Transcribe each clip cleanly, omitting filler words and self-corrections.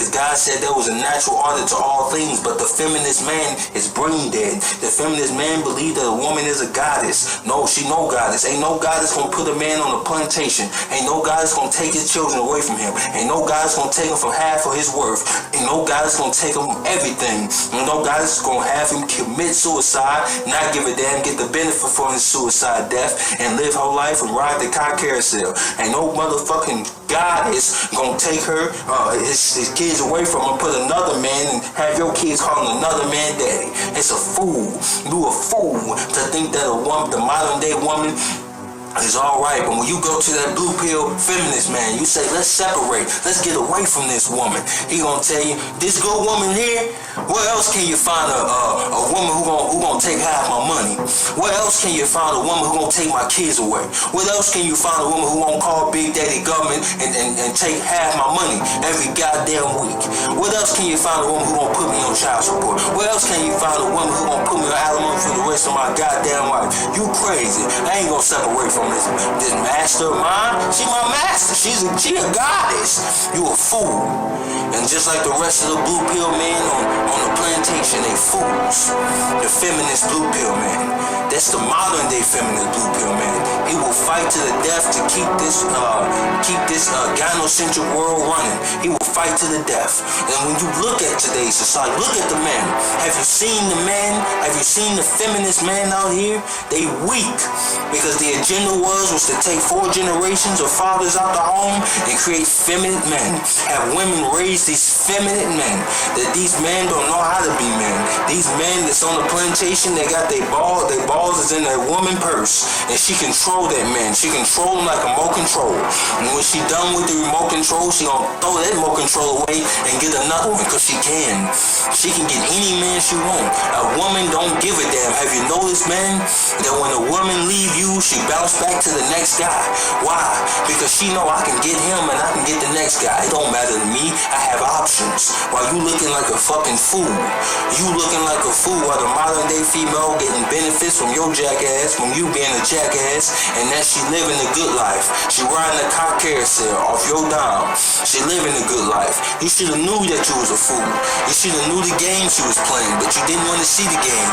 because God said there was a natural order to all things, but the feminist man is brain dead. The feminist man believes that a woman is a goddess. No, she no goddess. Ain't no goddess gonna put a man on a plantation. Ain't no goddess gonna take his children away from him. Ain't no goddess gonna take him from half of his worth. Ain't no goddess gonna take him everything. Ain't no goddess gonna have him commit suicide, not give a damn, get the benefit from his suicide death, and live her life and ride the car carousel. Ain't no motherfucking goddess gonna take her, his kids away from her, put another man, and have your kids calling another man daddy. It's a fool. You a fool to think that a woman, the modern day woman, is alright. But when you go to that blue pill feminist man, you say, let's separate, let's get away from this woman. He gonna tell you, this good woman here, where else can you find a woman who gonna take half my money? Where else can you find a woman who gonna take my kids away? Where else can you find a woman who gonna call Big Daddy government and take half my money every goddamn week? What else can you find a woman who gonna put me on child support? Where else can you find a woman who gonna put me on alimony for the rest of my goddamn life? You crazy. I ain't gonna separate from this master of mine. She my master. She a goddess. You a fool. And just like the rest of the blue pill men on the plantation, they fools. The feminist blue pill man. That's the modern day feminist blue pill man. He will fight to the death to keep this gynocentric world running. He will fight to the death. And when you look at today's society, look at the men. Have you seen the men? Have you seen the feminist man out here? They weak because the agenda was to take 4 generations of fathers out the home and create feminine men. Have women raise these feminine men. That these men don't know how to be men. These men that's on the plantation, they got their balls is in that woman purse, and she control that man. She control him like a remote control. And when she done with the remote control, she gonna throw that remote control away and get another one because she can. She can get any man she want. A woman don't give a damn. Have you noticed, man, that when a woman leave you, she bounce back to the next guy? Why? Because she know I can get him and I can get the next guy. It don't matter to me. I have options. While you looking like a fucking fool. You looking like a fool while the modern day female getting benefits from your jackass, from you being a jackass, and that she living a good life. She riding a car carousel off your dime. She living a good life. You should have knew that you was a fool. You should have knew the game she was playing, but you didn't want to see the game.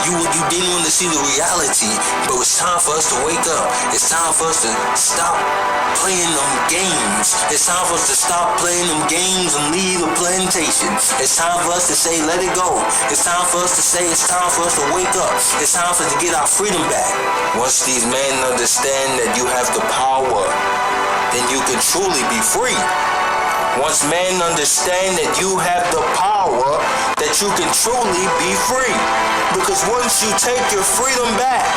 You didn't want to see the reality. But it's time for us to wake up. It's time for us to stop playing them games. It's time for us to stop playing them games and leave the plantation. It's time for us to say, let it go. It's time for us to say, it's time for us to wake up. It's time for us to get our freedom back. Once these men understand that you have the power, then you can truly be free. Once men understand that you have the power, that you can truly be free. Because once you take your freedom back,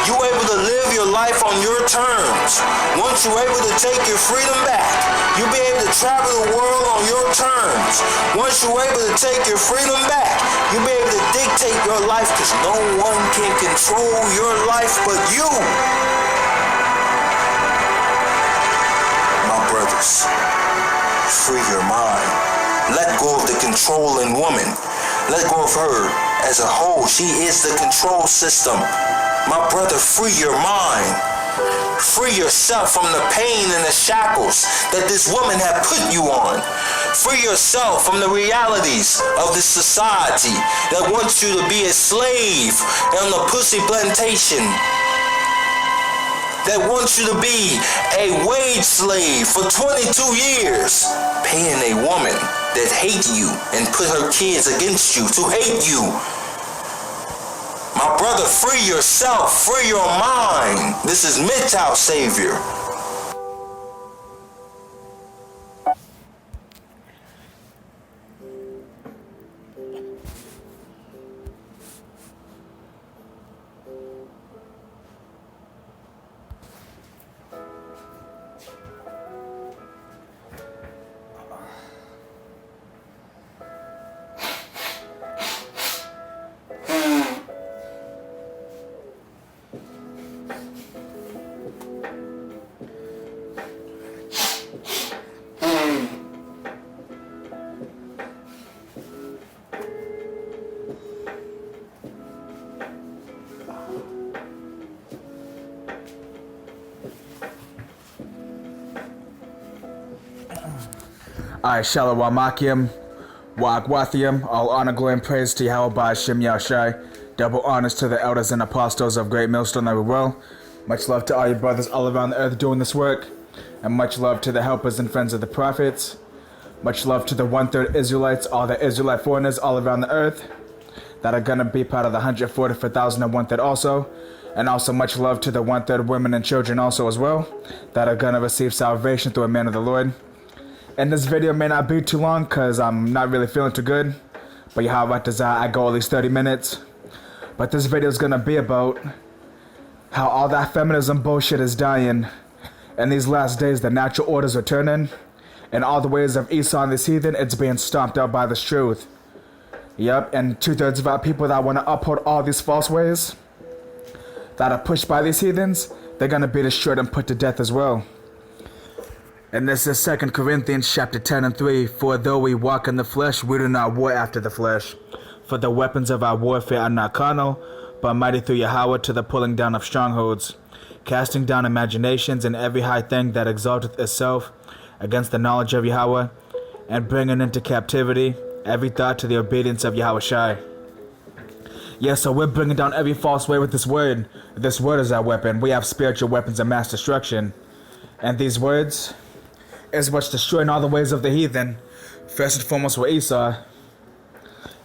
you're able to live your life on your terms. Once you're able to take your freedom back, you'll be able to travel the world on your terms. Once you're able to take your freedom back, you'll be able to dictate your life because no one can control your life but you. My brothers, free your mind. Let go of the controlling woman. Let go of her as a whole. She is the control system. My brother, free your mind. Free yourself from the pain and the shackles that this woman had put you on. Free yourself from the realities of this society that wants you to be a slave on the pussy plantation. That wants you to be a wage slave for 22 years, paying a woman that hates you and put her kids against you to hate you. My brother, free yourself, free your mind. This is Midtown Savior. I Shalom Akim, Wagwathium, all honor, glory, and praise to Yahweh Ba'Shem Yahushai. Double honors to the elders and apostles of Great Millstone everywhere. Much love to all your brothers all around the earth doing this work. And much love to the helpers and friends of the prophets. Much love to the 1/3 Israelites, all the Israelite foreigners all around the earth that are going to be part of the 144,000 and 1/3 also. And also much love to the 1/3 women and children also as well that are going to receive salvation through a man of the Lord. And this video may not be too long because I'm not really feeling too good. But Yahweh desire I go at least 30 minutes. But this video is going to be about how all that feminism bullshit is dying. In these last days, the natural orders are turning. And all the ways of Esau and this heathen, it's being stomped out by this truth. Yep, and 2/3 of our people that want to uphold all these false ways that are pushed by these heathens, they're going to be destroyed and put to death as well. And this is 2 Corinthians chapter 10 and 3. For though we walk in the flesh, we do not war after the flesh. For the weapons of our warfare are not carnal, but mighty through Yahweh to the pulling down of strongholds, casting down imaginations and every high thing that exalteth itself against the knowledge of Yahweh, and bringing into captivity every thought to the obedience of Yahushai. Yes, so we're bringing down every false way with this word. This word is our weapon. We have spiritual weapons of mass destruction. And these words is what's destroying all the ways of the heathen. First and foremost with Esau.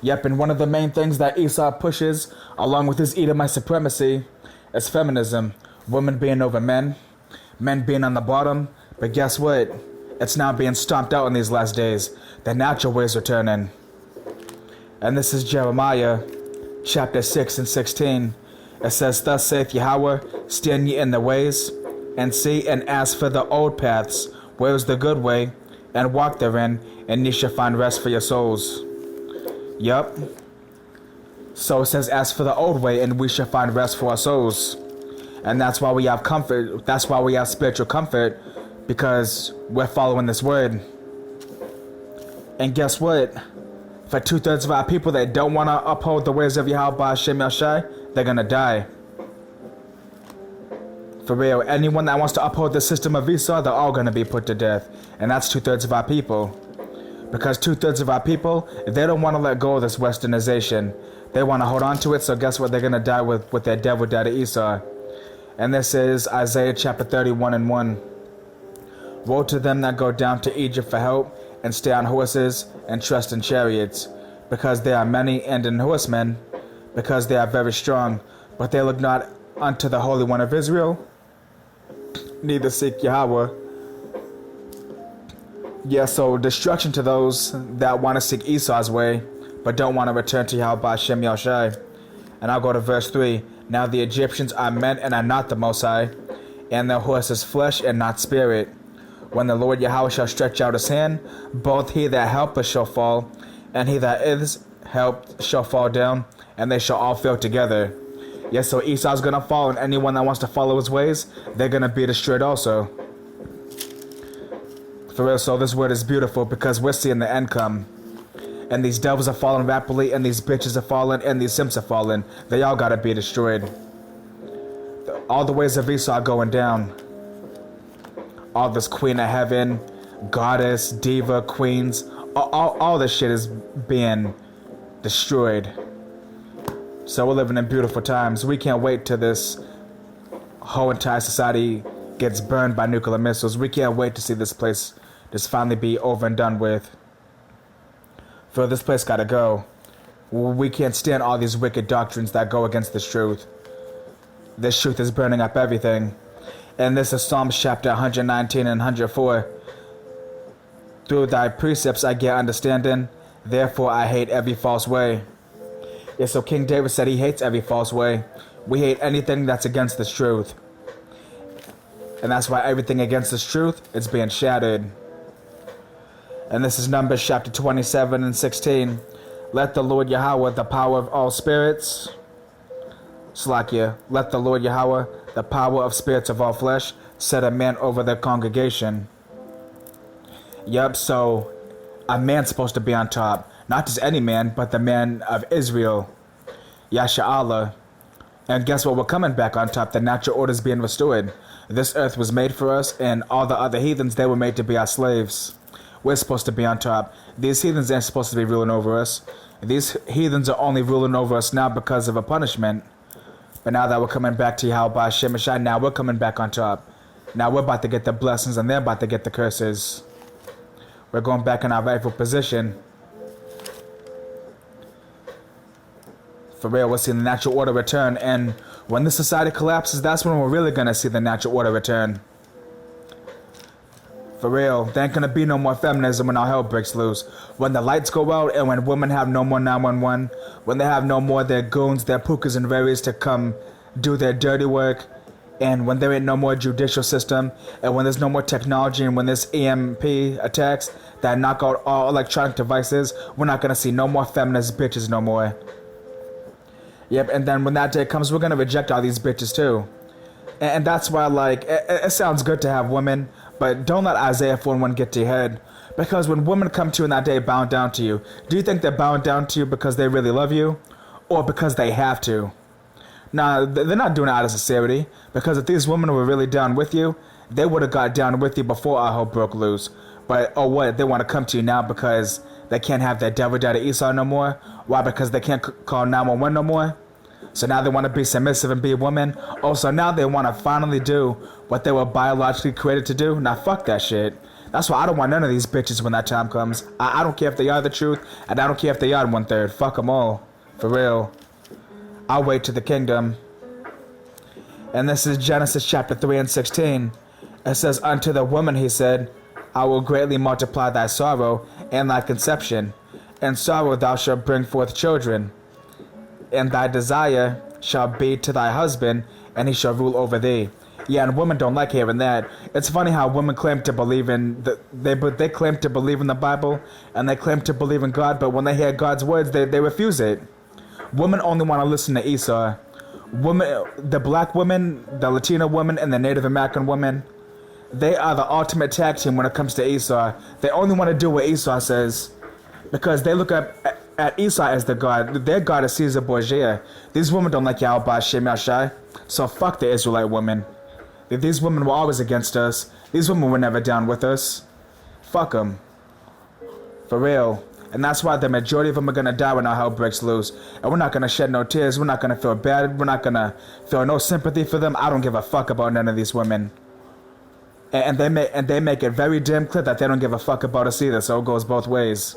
Yep, and one of the main things that Esau pushes, along with his Edomite supremacy, is feminism. Women being over men, men being on the bottom. But guess what? It's now being stomped out in these last days. The natural ways are turning. And this is Jeremiah chapter 6 and 16. It says, Thus saith Yahweh, stand ye in the ways, and see and ask for the old paths, where is the good way, and walk therein, and ye shall find rest for your souls. Yup. So it says, ask for the old way, and we shall find rest for our souls. And that's why we have comfort. That's why we have spiritual comfort, because we're following this word. And guess what? For 2/3 of our people that don't want to uphold the ways of Yahweh Ba'Shem Yahushai, they're going to die. For real, anyone that wants to uphold the system of Esau, they're all going to be put to death. And that's 2/3 of our people. Because 2/3 of our people, they don't want to let go of this westernization. They want to hold on to it, so guess what? They're going to die with their devil daddy Esau. And this is Isaiah chapter 31 and 1. Woe to them that go down to Egypt for help, and stay on horses, and trust in chariots, because they are many, and in horsemen, because they are very strong, but they look not unto the Holy One of Israel, neither seek Yahweh. Yeah, so destruction to those that want to seek Esau's way, but don't want to return to Yahweh Ba'Shem Yahushai. And I'll go to verse 3. Now the Egyptians are men and are not the Most High, and their horse is flesh and not spirit. When the Lord Yahweh shall stretch out his hand, both he that helpeth shall fall, and he that is helped shall fall down, and they shall all fail together. Yes, so Esau's going to fall, and anyone that wants to follow his ways, they're going to be destroyed also. For real, so this word is beautiful because we're seeing the end come. And these devils are falling rapidly, and these bitches are falling, and these simps are falling. They all got to be destroyed. All the ways of Esau are going down. All this queen of heaven, goddess, diva, queens, all this shit is being destroyed. So we're living in beautiful times. We can't wait till this whole entire society gets burned by nuclear missiles. We can't wait to see this place just finally be over and done with. For this place gotta go. We can't stand all these wicked doctrines that go against this truth. This truth is burning up everything. And this is Psalms chapter 119 and 104. Through thy precepts I get understanding, therefore I hate every false way. Yeah, so King David said he hates every false way. We hate anything that's against this truth. And that's why everything against this truth is being shattered. And this is Numbers chapter 27 and 16. Let the Lord Yahweh, the power of all spirits, Slakia, let the Lord Yahweh, the power of spirits of all flesh, set a man over their congregation. Yup, so a man's supposed to be on top. Not just any man, but the man of Israel, Yasha'Allah. And guess what? We're coming back on top. The natural order is being restored. This earth was made for us, and all the other heathens, they were made to be our slaves. We're supposed to be on top. These heathens ain't supposed to be ruling over us. These heathens are only ruling over us now because of a punishment. But now that we're coming back to Yahweh Shemashai, now we're coming back on top. Now we're about to get the blessings and they're about to get the curses. We're going back in our rightful position. For real, we're seeing the natural order return. And when this society collapses, that's when we're really going to see the natural order return. For real, there ain't gonna be no more feminism when all hell breaks loose. When the lights go out and when women have no more 911, when they have no more their goons, their pukas and various to come do their dirty work, and when there ain't no more judicial system, and when there's no more technology, and when there's EMP attacks that knock out all electronic devices, we're not gonna see no more feminist bitches no more. Yep, and then when that day comes, we're gonna reject all these bitches too. And that's why, like, it sounds good to have women, but don't let Isaiah 4:1 get to your head. Because when women come to you in that day bound down to you, do you think they're bound down to you because they really love you? Or because they have to? Nah, they're not doing it out of sincerity. Because if these women were really down with you, they would have got down with you before our hell broke loose. But, oh what, they want to come to you now because they can't have their devil daddy Esau no more? Why, because they can't call 911 no more? So now they want to be submissive and be a woman. Also, now they want to finally do what they were biologically created to do. Now, fuck that shit. That's why I don't want none of these bitches when that time comes. I don't care if they are the truth, and I don't care if they are 1/3. Fuck them all. For real. I'll wait to the kingdom. And this is Genesis chapter 3 and 16. It says, unto the woman he said, I will greatly multiply thy sorrow and thy conception. In sorrow thou shalt bring forth children. And thy desire shall be to thy husband, and he shall rule over thee. Yeah, and women don't like hearing that. It's funny how women claim to believe in they claim to believe in the Bible, and they claim to believe in God, but when they hear God's words, they refuse it. Women only want to listen to Esau. Women, the black women, the Latina women, and the Native American women, they are the ultimate tag team when it comes to Esau. They only want to do what Esau says, because they look at Esau as the god. Their god is Caesar Borgia. These women don't like Yahweh Shem Yashai, so fuck the Israelite women. These women were always against us. These women were never down with us. Fuck them. For real. And that's why the majority of them are gonna die when our hell breaks loose. And we're not gonna shed no tears. We're not gonna feel bad. We're not gonna feel no sympathy for them. I don't give a fuck about none of these women. And they make it very damn clear that they don't give a fuck about us either, so it goes both ways.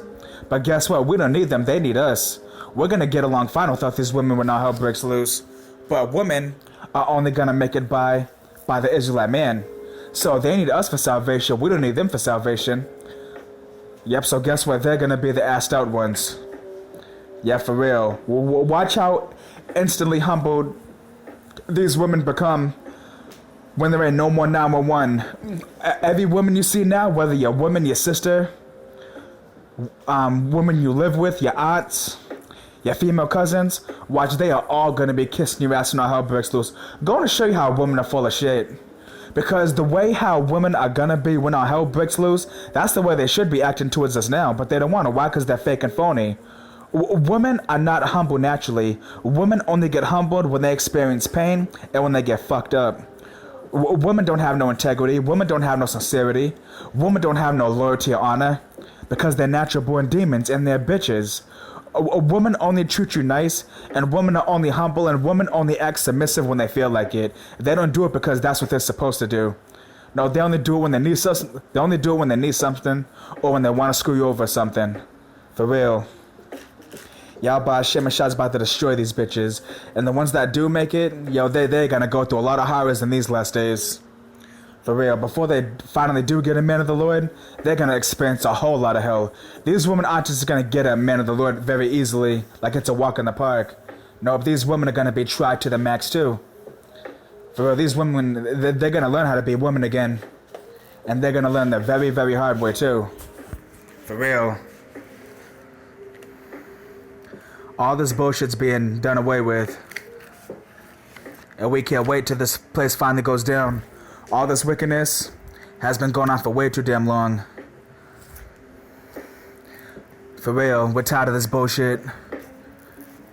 But guess what? We don't need them. They need us. We're gonna get along fine without these women when our hell breaks loose. But women are only gonna make it by the Israelite man. So they need us for salvation. We don't need them for salvation. Yep, so guess what? They're gonna be the assed out ones. Yeah, for real. Watch how instantly humbled these women become when there ain't no more 911. Every woman you see now, whether you're a woman, your sister, women you live with, your aunts, your female cousins, watch, they are all gonna be kissing your ass when our hell breaks loose. Going to show you how women are full of shit. Because the way how women are gonna be when our hell breaks loose, that's the way they should be acting towards us now, but they don't want to. Why? Because they're fake and phony. Women are not humble naturally. Women only get humbled when they experience pain and when they get fucked up. Women don't have no integrity. Women don't have no sincerity. Women don't have no loyalty or honor because they're natural born demons and they're bitches. Women only treat you nice, and women are only humble, and women only act submissive when they feel like it. They don't do it because that's what they're supposed to do. No, they only do it when they need something. They only do it when they need something, or when they want to screw you over or something. For real. Yahweh Shem Shai's about to destroy these bitches, and the ones that do make it, yo, they're gonna go through a lot of horrors in these last days. For real, before they finally do get a man of the Lord, they're gonna experience a whole lot of hell. These women aren't just gonna get a man of the Lord very easily, like it's a walk in the park. No, these women are gonna be tried to the max too. For real, these women, they're gonna learn how to be women again. And they're gonna learn the very, very hard way too. For real. All this bullshit's being done away with. And we can't wait till this place finally goes down. All this wickedness has been going on for way too damn long. For real, we're tired of this bullshit.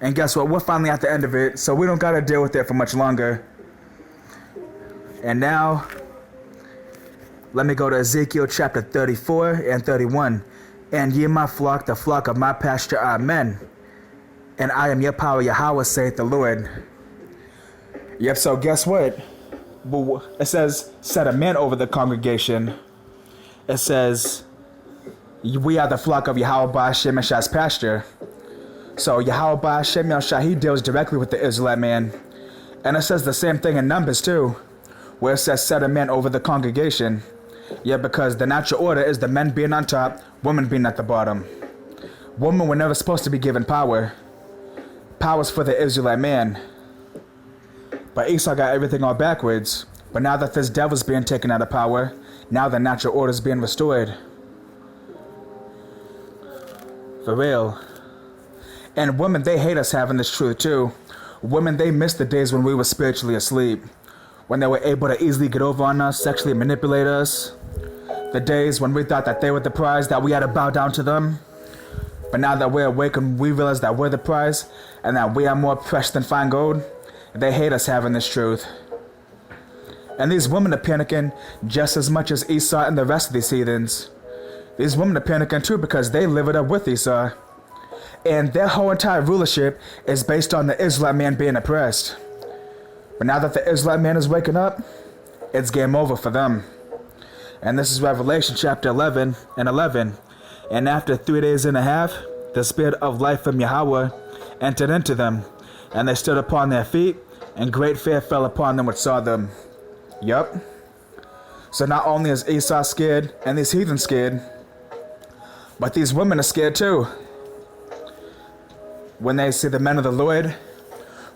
And guess what? We're finally at the end of it, so we don't gotta deal with it for much longer. And now, Let me go to Ezekiel chapter 34 and 31. And ye my flock, the flock of my pasture are men. And I am your power, Yahweh, saith the Lord. Yep, so guess what? It says, set a man over the congregation. It says, we are the flock of Yahweh Ba'ashem Yahshai's pasture. So Yahweh Ba'ashem Yahshai, he deals directly with the Israelite man. And it says the same thing in Numbers too, where it says set a man over the congregation. Yeah, because the natural order is the men being on top, women being at the bottom. Women were never supposed to be given power. Power's for the Israelite man. But Esau got everything all backwards. But now that this devil's being taken out of power, now the natural order's being restored. For real. And women, they hate us having this truth too. Women, they miss the days when we were spiritually asleep. When they were able to easily get over on us, sexually manipulate us. The days when we thought that they were the prize, that we had to bow down to them. But now that we're awake and we realize that we're the prize, and that we are more precious than fine gold, they hate us having this truth. And these women are panicking just as much as Esau and the rest of these heathens. These women are panicking too because they live it up with Esau. And their whole entire rulership is based on the Israelite man being oppressed. But now that the Israelite man is waking up, it's game over for them. And this is Revelation chapter 11 and 11. And after 3 days and a half, the spirit of life from Yahweh entered into them. And they stood upon their feet, and great fear fell upon them which saw them. Yup. So not only is Esau scared, and these heathens scared, but these women are scared too. When they see the men of the Lord,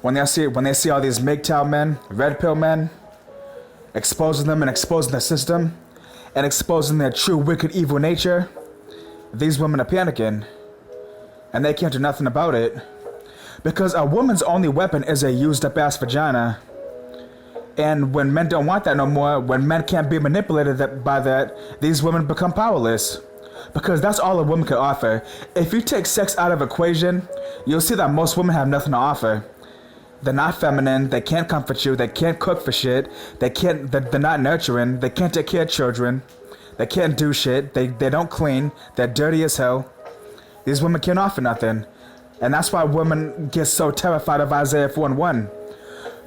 when they see all these MGTOW men, red pill men, exposing them and exposing the system, and exposing their true wicked evil nature, these women are panicking, and they can't do nothing about it. Because a woman's only weapon is a used up ass vagina. And when men don't want that no more, when men can't be manipulated by that, these women become powerless. Because that's all a woman can offer. If you take sex out of equation, you'll see that most women have nothing to offer. They're not feminine, they can't comfort you, they can't cook for shit, they're not nurturing, they can't take care of children, they can't do shit, they don't clean, they're dirty as hell. These women can't offer nothing. And that's why women get so terrified of Isaiah 4:1.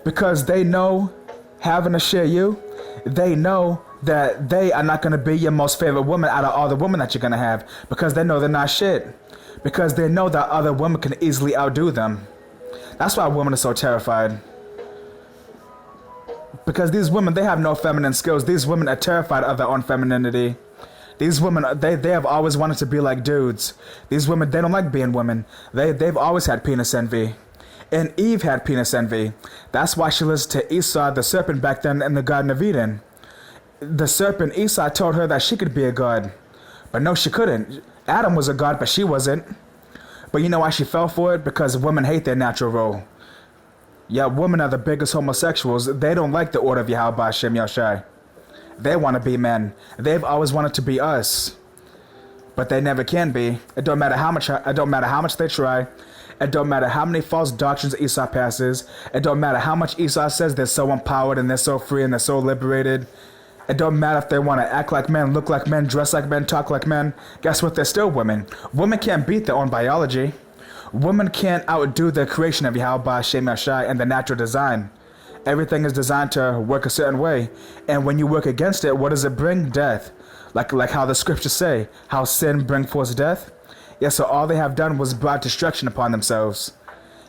Because they know, having to share you, they know that they are not going to be your most favorite woman out of all the women that you're going to have. Because they know they're not shit. Because they know that other women can easily outdo them. That's why women are so terrified. Because these women, they have no feminine skills. These women are terrified of their own femininity. These women, they have always wanted to be like dudes. These women, they don't like being women. They've always had penis envy. And Eve had penis envy. That's why she listened to Esau, the serpent, back then in the Garden of Eden. The serpent, Esau, told her that she could be a god. But no, she couldn't. Adam was a god, but she wasn't. But you know why she fell for it? Because women hate their natural role. Yeah, women are the biggest homosexuals. They don't like the order of Yahweh Ba'ashem Yahshai. They want to be men. They've always wanted to be us. But they never can be. It don't matter how much they try. It don't matter how many false doctrines Esau passes. It don't matter how much Esau says they're so empowered and they're so free and they're so liberated. It don't matter if they want to act like men, look like men, dress like men, talk like men. Guess what? They're still women. Women can't beat their own biology. Women can't outdo the creation of Yahweh Ba'ashem Yahshai and the natural design. Everything is designed to work a certain way. And when you work against it, what does it bring? Death. Like how the scriptures say, how sin brings forth death. Yeah, so all they have done was brought destruction upon themselves.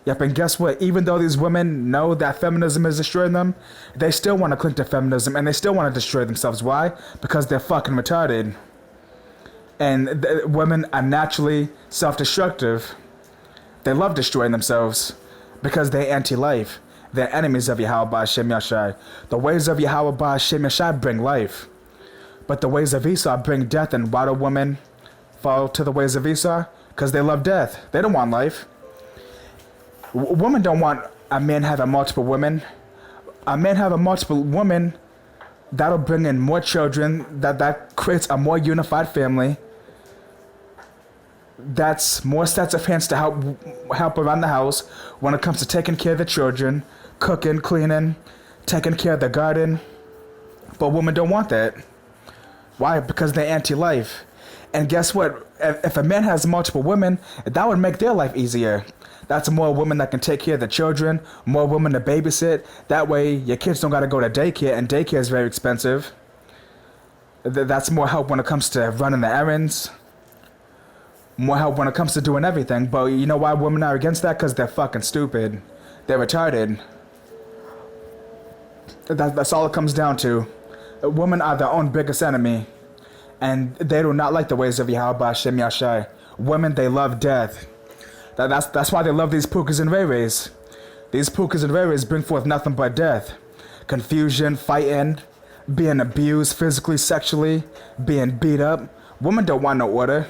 Yep, and guess what? Even though these women know that feminism is destroying them, they still want to cling to feminism and they still want to destroy themselves. Why? Because they're fucking retarded. And women are naturally self-destructive. They love destroying themselves because they're anti-life. They're enemies of Yahweh Ba'ashem Yahshai. The ways of Yahweh Ba'ashem Yahshai bring life. But the ways of Esau bring death. And why do women fall to the ways of Esau? Because they love death. They don't want life. Women don't want a man having multiple women. A man having multiple women, that'll bring in more children. That creates a more unified family. That's more sets of hands to help around the house when it comes to taking care of the children, cooking, cleaning, taking care of the garden. But women don't want that. Why? Because they're anti-life. And guess what? If a man has multiple women, that would make their life easier. That's more women that can take care of the children, more women to babysit. That way, your kids don't gotta go to daycare, and daycare is very expensive. That's more help when it comes to running the errands. More help when it comes to doing everything. But you know why women are against that? Because they're fucking stupid. They're retarded. That's all it comes down to. Women are their own biggest enemy. And they do not like the ways of Yahweh Shem Yashai. Women, they love death. That's why they love these pukas and rayrays. These pukas and rayrays bring forth nothing but death. Confusion, fighting, being abused physically, sexually, being beat up. Women don't want no order.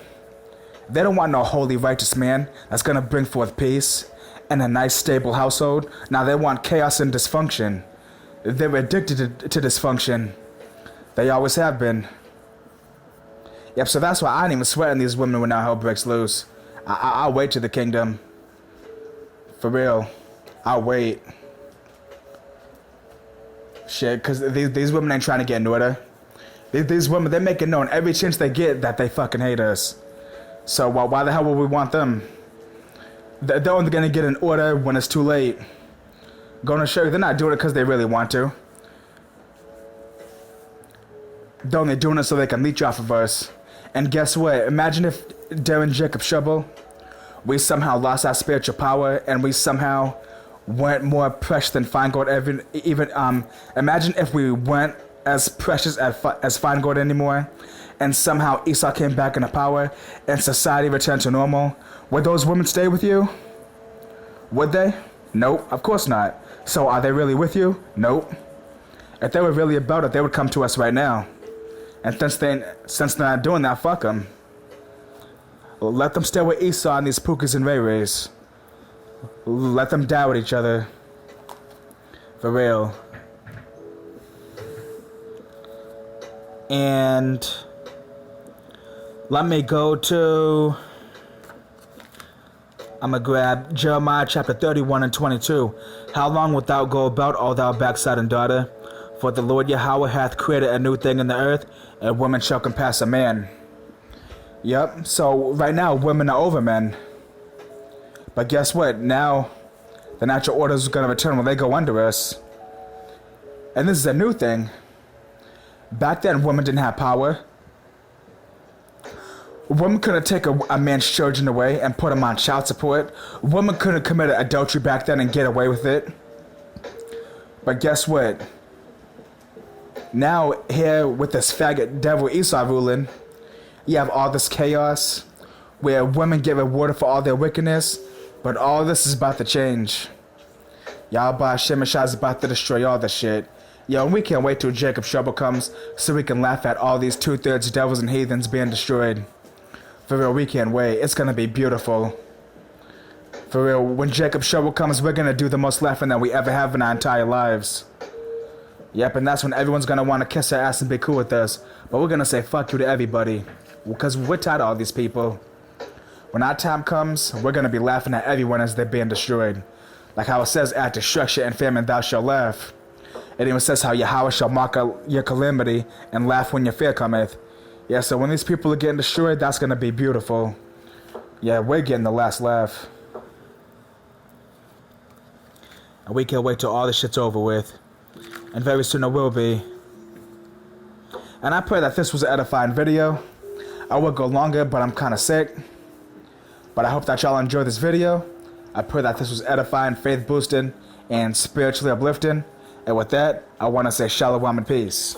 They don't want no holy, righteous man that's gonna bring forth peace and a nice, stable household. Now they want chaos and dysfunction. They're addicted to dysfunction. They always have been. Yep, so that's why I ain't even sweating these women when our hell breaks loose. I'll wait to the kingdom. For real. I'll wait. Shit, because these women ain't trying to get in order. These women, they're making known every chance they get that they fucking hate us. So why the hell would we want them? They're only going to get an order when it's too late. Going to show you, they're not doing it because they really want to. They're only doing it so they can leech off of us. And guess what? Imagine if during Jacob Trouble, we somehow lost our spiritual power and we somehow weren't more precious than fine gold. Imagine if we weren't as precious as fine gold anymore, and somehow Esau came back into power and society returned to normal. Would those women stay with you? Would they? Nope, of course not. So are they really with you? Nope. If they were really about it, they would come to us right now. And since they're not doing that, fuck them. Let them stay with Esau and these pukas and rayrays. Let them die with each other. For real. And let me go to... I'm going to grab Jeremiah chapter 31 and 22. How long wilt thou go about, O thou backsliding daughter? For the Lord Yahweh hath created a new thing in the earth, and women shall compass a man. Yep, so right now women are over men. But guess what? Now the natural order is going to return when they go under us. And this is a new thing. Back then, women didn't have power. Women couldn't take a man's children away and put him on child support. Women couldn't commit adultery back then and get away with it. But guess what? Now, here with this faggot devil Esau ruling, you have all this chaos where women get rewarded for all their wickedness, but all this is about to change. Yahweh Shem Yashai is about to destroy all this shit. Yo, and we can't wait till Jacob's trouble comes so we can laugh at all these 2/3 devils and heathens being destroyed. For real, we can't wait. It's gonna be beautiful. For real, when Jacob's trouble comes, we're gonna do the most laughing that we ever have in our entire lives. Yep, and that's when everyone's gonna want to kiss our ass and be cool with us. But we're gonna say fuck you to everybody. Because we're tired of all these people. When our time comes, we're gonna be laughing at everyone as they're being destroyed. Like how it says, at destruction and famine thou shalt laugh. It even says how Yahweh shall mock your calamity and laugh when your fear cometh. Yeah, so when these people are getting destroyed, that's gonna be beautiful. Yeah, we're getting the last laugh. And we can't wait till all this shit's over with. And very soon it will be. And I pray that this was an edifying video. I would go longer, but I'm kind of sick. But I hope that y'all enjoyed this video. I pray that this was edifying, faith boosting, and spiritually uplifting. And with that, I want to say shalom and peace.